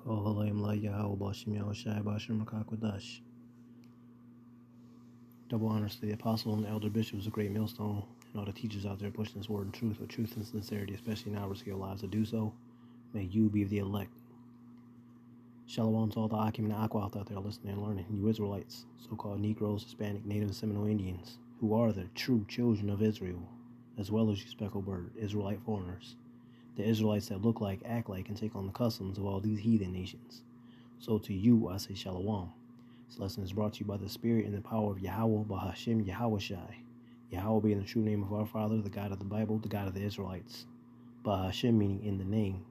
Double honors to the apostle and the elder bishops, a great millstone, and all the teachers out there pushing this word in truth with truth and sincerity, especially now risking your lives to do so. May you be of the elect. Shalom to all the Akim and Aqua out there listening and learning. You Israelites, so-called Negroes, Hispanic, Native, and Seminole Indians, who are the true children of Israel, as well as you speckled bird, Israelite foreigners. The Israelites that look like, act like, and take on the customs of all these heathen nations. So to you I say Shalom. This lesson is brought to you by the Spirit and the power of Yahweh, Bahashim Yahushai. Yahweh being the true name of our Father, the God of the Bible, the God of the Israelites. Bahashim meaning in the name.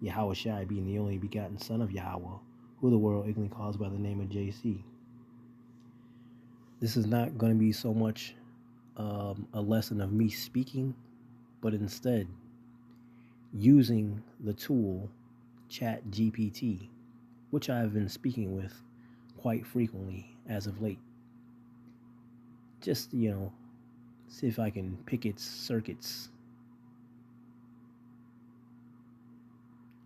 Yahushai being the only begotten Son of Yahweh, who the world ignorantly calls by the name of JC. This is not going to be so much a lesson of me speaking, but instead using the tool Chat GPT, which I've been speaking with quite frequently as of late. Just, see if I can pick its circuits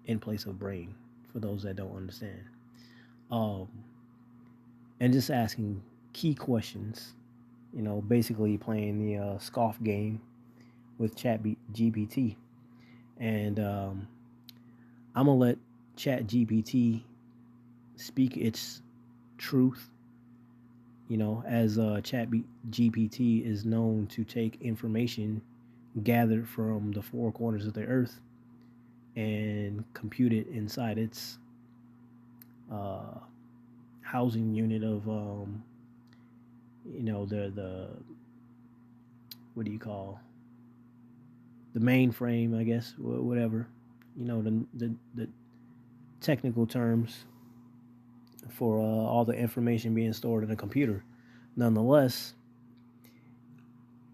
in place of brain, for those that don't understand. And just asking key questions, basically playing the scoff game with Chat GPT. And I'm going to let Chat GPT speak its truth, as Chat GPT is known to take information gathered from the four corners of the earth and compute it inside its housing unit of the what do you call the mainframe, I guess, whatever, the technical terms for all the information being stored in a computer. Nonetheless,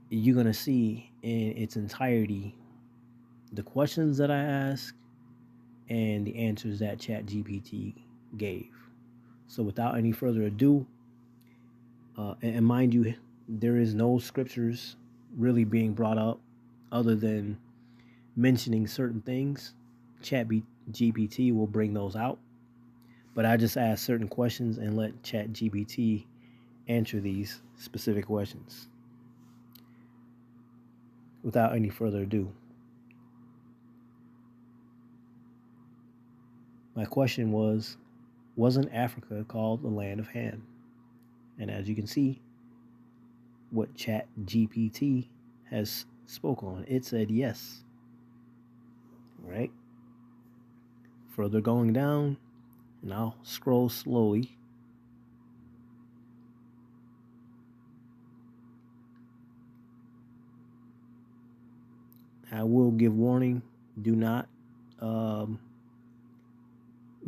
you're going to see in its entirety the questions that I asked and the answers that Chat GPT gave. So without any further ado, and mind you, there is no scriptures really being brought up other than mentioning certain things. Chat GPT will bring those out. But I just ask certain questions and let Chat GPT answer these specific questions. Without any further ado. My question was, wasn't Africa called the land of Ham? And as you can see, what Chat GPT has spoke on, it said yes. Right? Further going down, and I'll scroll slowly. I will give warning, do not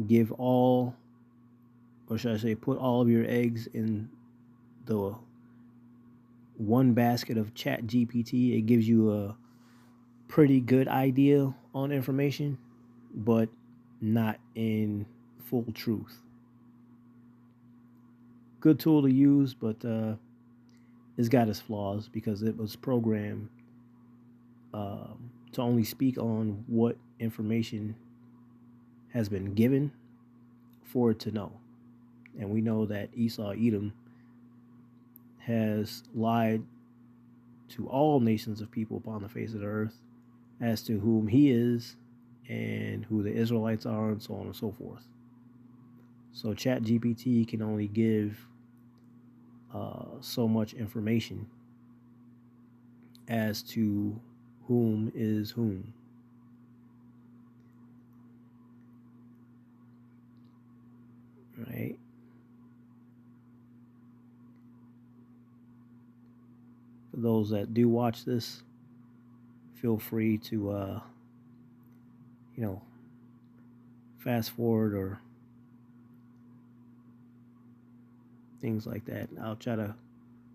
give all, or should I say put all of your eggs in the one basket of Chat GPT. It gives you a pretty good idea on information, but not in full truth. Good tool to use, but it's got its flaws because it was programmed to only speak on what information has been given for it to know. And we know that Esau Edom has lied to all nations of people upon the face of the earth as to whom he is and who the Israelites are, and so on and so forth. So Chat GPT can only give so much information as to whom is whom. Right? For those that do watch this, feel free to fast forward or things like that. I'll try to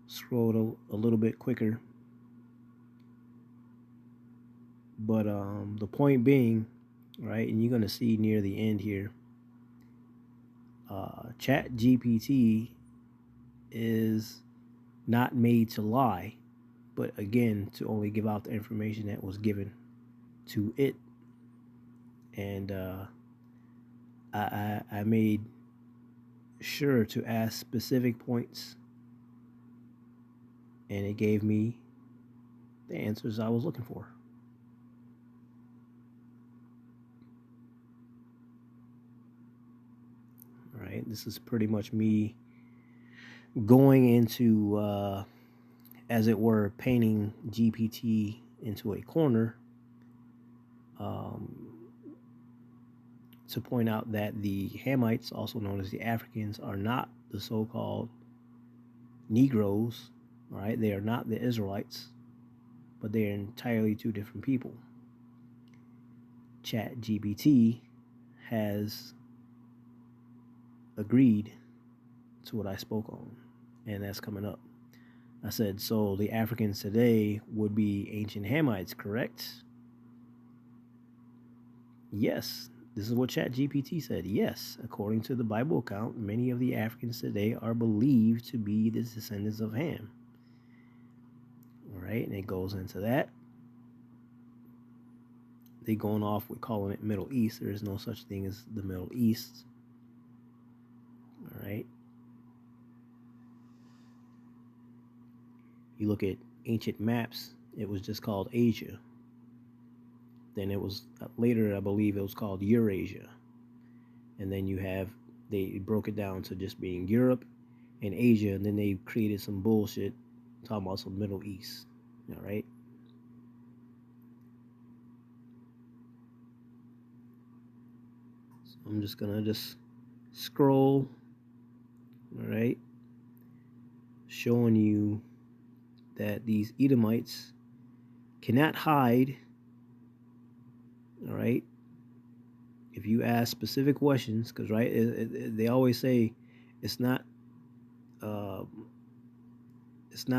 scroll a little bit quicker. But the point being, right, and you're going to see near the end here, Chat GPT is not made to lie, but again, to only give out the information that was given to it. And I made sure to ask specific points, and it gave me the answers I was looking for. All right, this is pretty much me going into, as it were, painting GPT into a corner, to point out that the Hamites, also known as the Africans, are not the so-called Negroes. All right, they are not the Israelites, but they are entirely two different people. Chat GPT has agreed to what I spoke on, and that's coming up. I said, so the Africans today would be ancient Hamites, correct? Yes. This is what Chat GPT said. Yes, according to the Bible account, many of the Africans today are believed to be the descendants of Ham. All right, and it goes into that. They going off with calling it Middle East. There is no such thing as the Middle East. All right. You look at ancient maps, it was just called Asia. Then it was later, I believe it was called Eurasia. And then they broke it down to just being Europe and Asia, and then they created some bullshit talking about some Middle East. All right. So I'm just gonna scroll. All right. Showing you that these Edomites cannot hide. All right. If you ask specific questions, because right, they always say it's not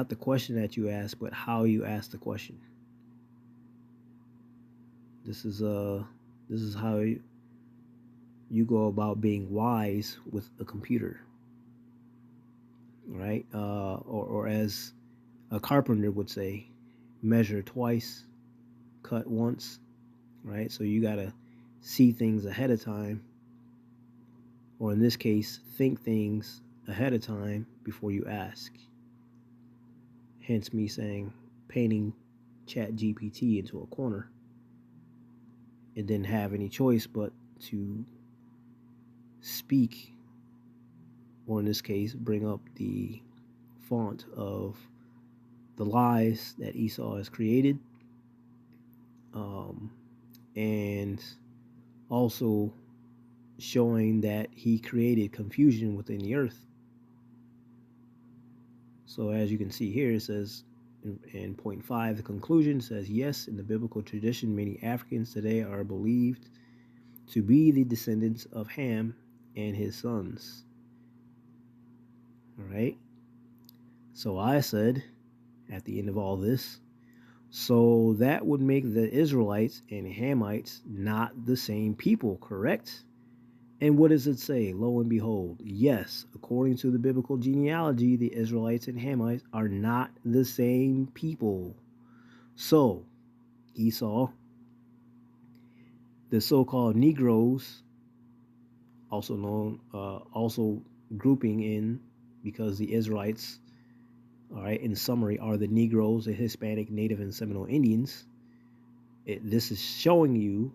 the question that you ask, but how you ask the question. This is how you go about being wise with a computer, right? Or as a carpenter would say, measure twice, cut once, right? So you gotta see things ahead of time, or in this case, think things ahead of time before you ask. Hence me saying, painting Chat GPT into a corner. It didn't have any choice but to speak, or in this case, bring up the font of the lies that Esau has created, and also showing that he created confusion within the earth. So as you can see here, it says in point 5, the conclusion says, yes, in the biblical tradition, many Africans today are believed to be the descendants of Ham and his sons. All right. So I said at the end of all this, so that would make the Israelites and Hamites not the same people, correct? And what does it say? Lo and behold, yes, according to the biblical genealogy, the Israelites and Hamites are not the same people. So, Esau, the so-called Negroes, also known, also grouping in, because the Israelites, all right, in summary, are the Negroes, the Hispanic, Native, and Seminole Indians. This is showing you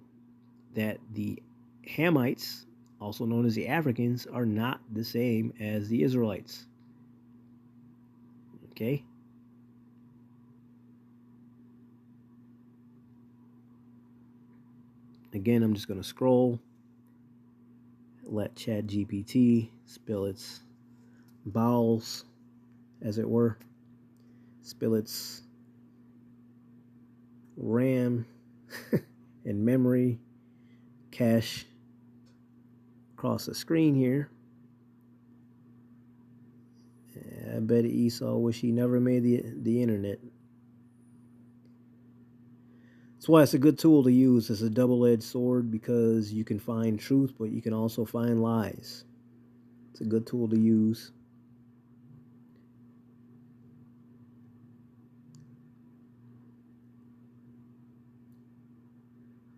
that the Hamites, also known as the Africans, are not the same as the Israelites. Okay? Again, I'm just going to scroll, let Chat GPT spill its bowels, as it were, spill its RAM and memory cache across the screen here. I bet Esau wish he never made the internet. That's why it's a good tool to use. It's a double-edged sword, because you can find truth, but you can also find lies. It's a good tool to use.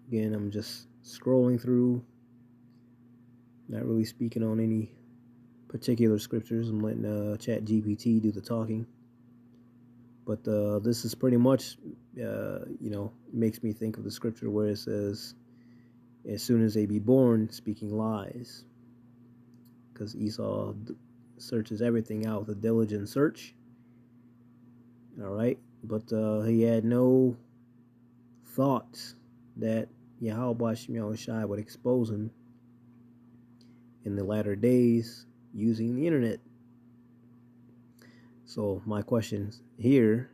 Again, I'm just scrolling through. Not really speaking on any particular scriptures. I'm letting Chat GPT do the talking. But this is pretty much, makes me think of the scripture where it says, as soon as they be born, speaking lies. Because Esau searches everything out with a diligent search. All right. But he had no thoughts that Yahweh Shai would expose him in the latter days using the internet. So my question here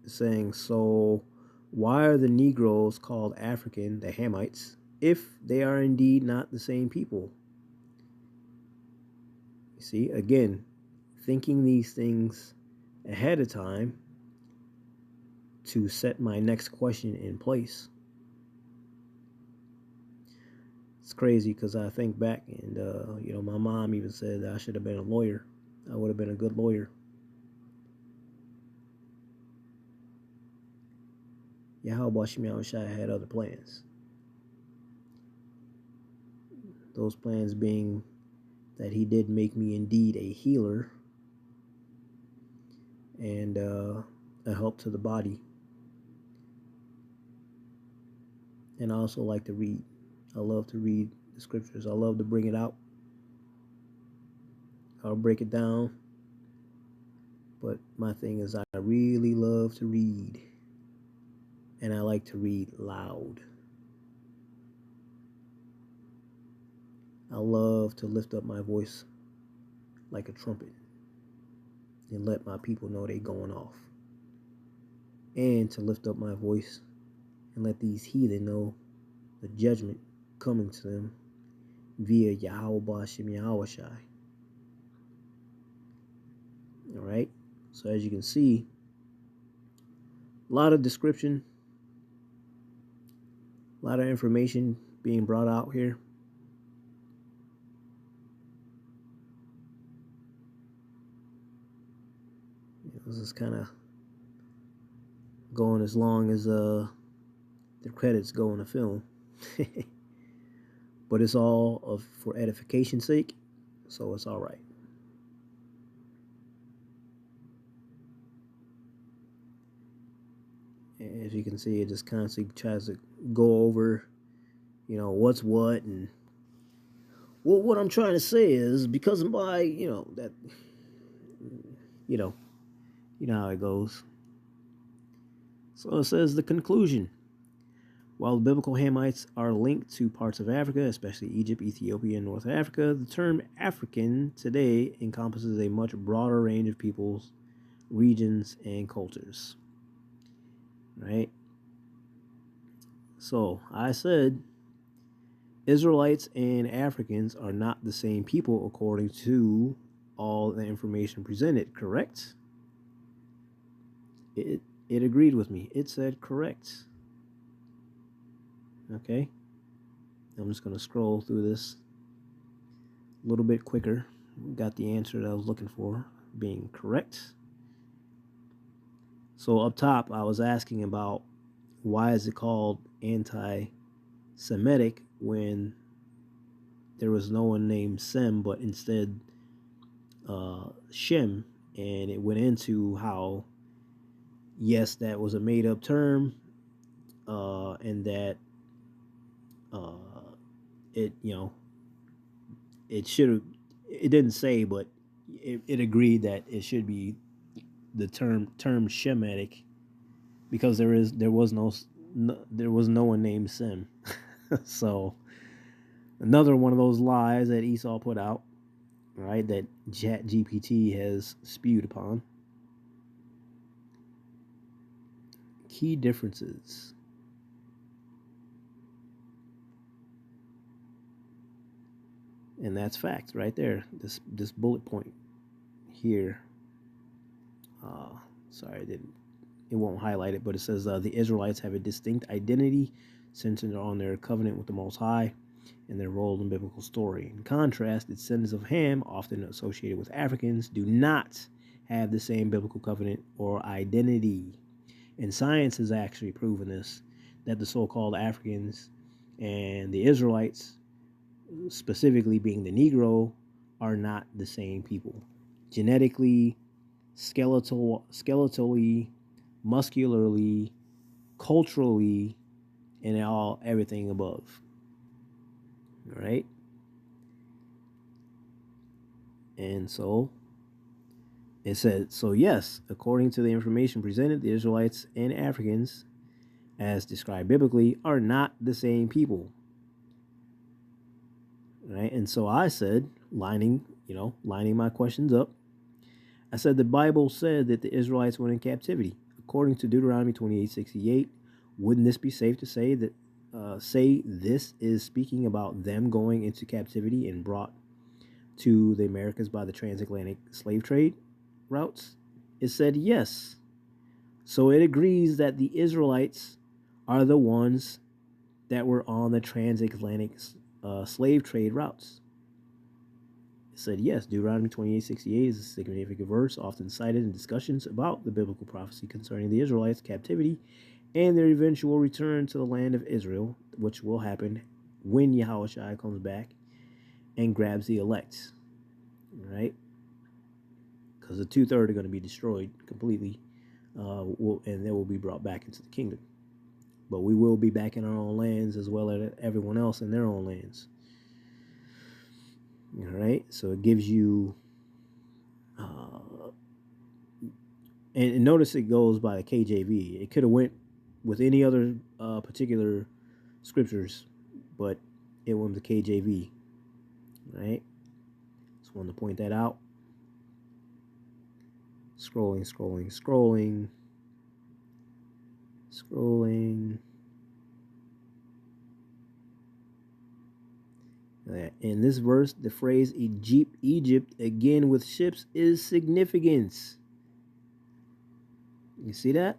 is saying, so why are the Negroes called African, the Hamites, if they are indeed not the same people? You see, again, thinking these things ahead of time to set my next question in place. It's crazy because I think back and, my mom even said that I should have been a lawyer. I would have been a good lawyer. Yahweh Shai had other plans. Those plans being that he did make me indeed a healer and a help to the body. And I also like to read. I love to read the scriptures. I love to bring it out. I'll break it down. But my thing is I really love to read. And I like to read loud. I love to lift up my voice like a trumpet and let my people know they going off. And to lift up my voice and let these heathen know the judgment coming to them via Yahweh Shai. All right. So as you can see, a lot of description, a lot of information being brought out here. This is kind of going as long as the credits go in the film. But it's all for edification's sake, so it's all right. And as you can see, it just constantly tries to go over, what's what. And well, what I'm trying to say is because of my, that, you know how it goes. So it says the conclusion. While the biblical Hamites are linked to parts of Africa, especially Egypt, Ethiopia, and North Africa, the term African today encompasses a much broader range of peoples, regions, and cultures. Right? So I said Israelites and Africans are not the same people according to all the information presented, correct? It agreed with me. It said correct. Okay. I'm just going to scroll through this a little bit quicker. Got the answer that I was looking for being correct. So up top, I was asking about why is it called anti-Semitic when there was no one named Sem, but instead Shem, and it went into how, yes, that was a made-up term, and that it should have, it didn't say, but it agreed that it should be the term Shemitic because there was no one named Sem. So another one of those lies that Esau put out, right, that Chat GPT has spewed upon. Key differences. And that's fact right there. This bullet point here. Sorry, it won't highlight it, but it says the Israelites have a distinct identity centered on their covenant with the Most High and their role in biblical story. In contrast, the descendants of Ham, often associated with Africans, do not have the same biblical covenant or identity. And science has actually proven this, that the so-called Africans and the Israelites specifically being the Negro, are not the same people. Genetically, skeletally, muscularly, culturally, and everything above. All right? And so it said, so yes, according to the information presented, the Israelites and Africans, as described biblically, are not the same people. Right? And so I said, lining my questions up, I said the Bible said that the Israelites went in captivity. According to Deuteronomy 28:68, wouldn't this be safe to say that say this is speaking about them going into captivity and brought to the Americas by the transatlantic slave trade routes? It said yes. So it agrees that the Israelites are the ones that were on the transatlantic slave trade routes. It said yes. Deuteronomy 28:68 is a significant verse often cited in discussions about the biblical prophecy concerning the Israelites' captivity and their eventual return to the land of Israel, which will happen when Yahushua comes back and grabs the elect. Right? Because the 2/3 are going to be destroyed completely, and they will be brought back into the kingdom. But we will be back in our own lands as well as everyone else in their own lands. All right, so it gives you, and notice it goes by the KJV. It could have went with any other particular scriptures, but it went with the KJV. All right, just wanted to point that out. Scrolling. In this verse, the phrase Egypt again with ships is significance. You see that?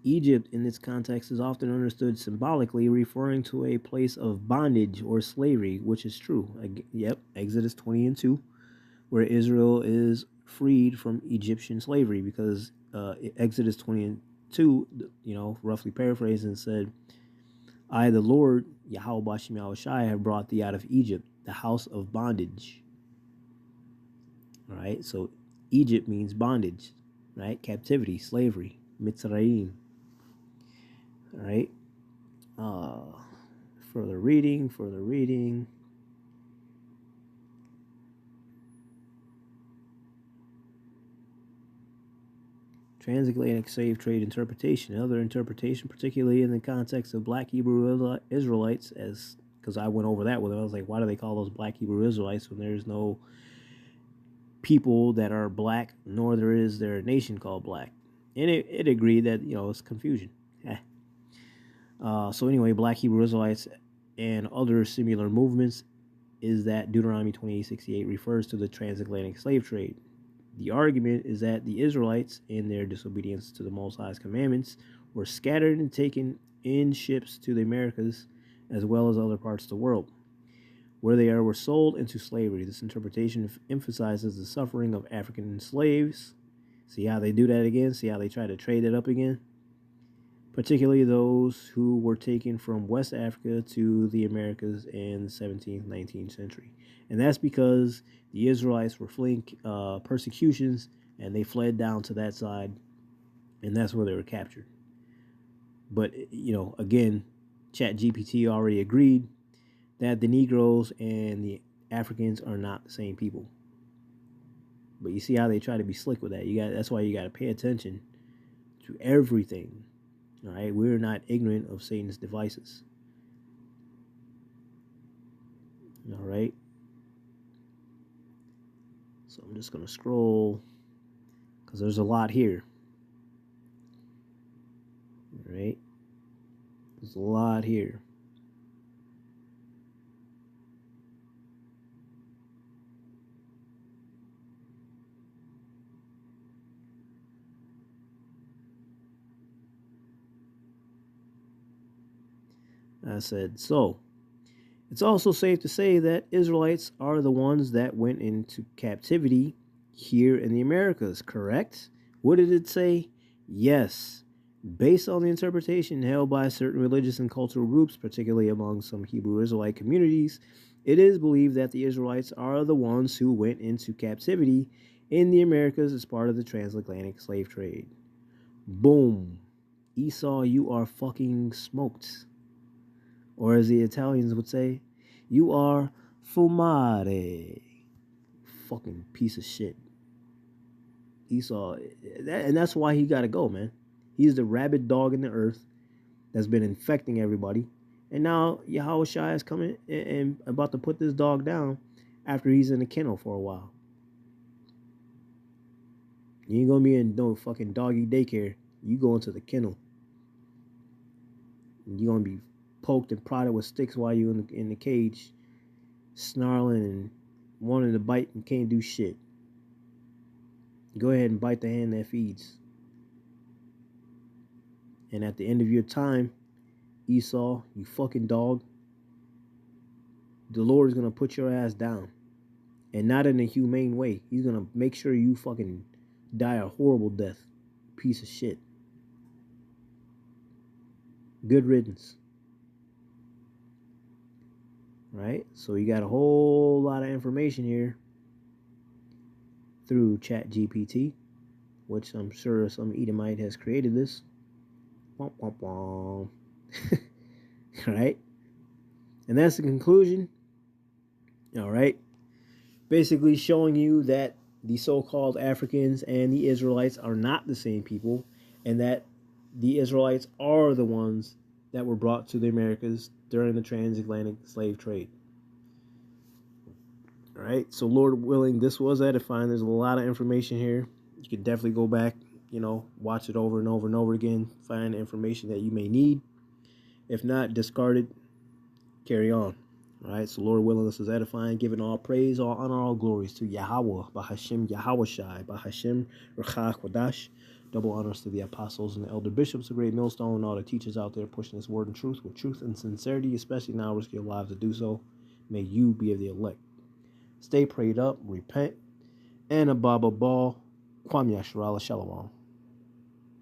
Egypt in this context is often understood symbolically, referring to a place of bondage or slavery, which is true. Yep, Exodus 20:2, where Israel is freed from Egyptian slavery, because Exodus 20:2, roughly paraphrasing, said, I, the Lord, Yahweh Bashim Yahushai, have brought thee out of Egypt, the house of bondage. All right, so Egypt means bondage, right? Captivity, slavery, Mitzrayim. All right. Further reading. Transatlantic slave trade interpretation. Other interpretation, particularly in the context of black Hebrew Israelites, because I went over that with them. I was like, why do they call those black Hebrew Israelites when there's no people that are black, nor there is their nation called black? And it agreed that, it's confusion. So anyway, black Hebrew Israelites and other similar movements is that Deuteronomy 28:68 refers to the transatlantic slave trade. The argument is that the Israelites, in their disobedience to the Most High's commandments, were scattered and taken in ships to the Americas as well as other parts of the world, where they were sold into slavery. This interpretation emphasizes the suffering of African slaves. See how they do that again? See how they try to trade it up again? Particularly those who were taken from West Africa to the Americas in the 17th, 19th century. And that's because the Israelites were fleeing persecutions, and they fled down to that side, and that's where they were captured. But, again, Chat GPT already agreed that the Negroes and the Africans are not the same people. But you see how they try to be slick with that. That's why you got to pay attention to everything. All right, we're not ignorant of Satan's devices. All right. So I'm just going to scroll because there's a lot here. All right. There's a lot here. I said, so it's also safe to say that Israelites are the ones that went into captivity here in the Americas, correct? What did it say? Yes. Based on the interpretation held by certain religious and cultural groups, particularly among some Hebrew Israelite communities, it is believed that the Israelites are the ones who went into captivity in the Americas as part of the transatlantic slave trade. Boom. Esau, you are fucking smoked. Or as the Italians would say, you are fumare. Fucking piece of shit. Esau, and that's why he got to go, man. He's the rabid dog in the earth that's been infecting everybody. And now Yahweh Shai is coming and about to put this dog down after he's in the kennel for a while. You ain't gonna be in no fucking doggy daycare. You go into the kennel. You're gonna be poked and prodded with sticks while you in the cage, snarling and wanting to bite and can't do shit. Go ahead and bite the hand that feeds. And at the end of your time, Esau, you fucking dog, the Lord is gonna put your ass down. And not in a humane way. He's gonna make sure you fucking die a horrible death. Piece of shit. Good riddance. Right? So you got a whole lot of information here through Chat GPT, which I'm sure some Edomite has created this. Womp womp womp. Right? And that's the conclusion. All right. Basically showing you that the so-called Africans and the Israelites are not the same people, and that the Israelites are the ones that were brought to the Americas during the transatlantic slave trade. All right, so Lord willing, this was edifying. There's a lot of information here. You can definitely go back, watch it over and over and over again, find information that you may need. If not, discard it, carry on. All right, so Lord willing, this is edifying, giving all praise, all honor, all glories to Yahweh, Bahashem Yahweh Shai, Bahashem Rechach Wadash. Double honors to the apostles and the elder bishops, the great millstone, and all the teachers out there pushing this word and truth with truth and sincerity, especially now risk your lives to do so. May you be of the elect. Stay prayed up, repent, and above all, Kwam Yasharala Shalom.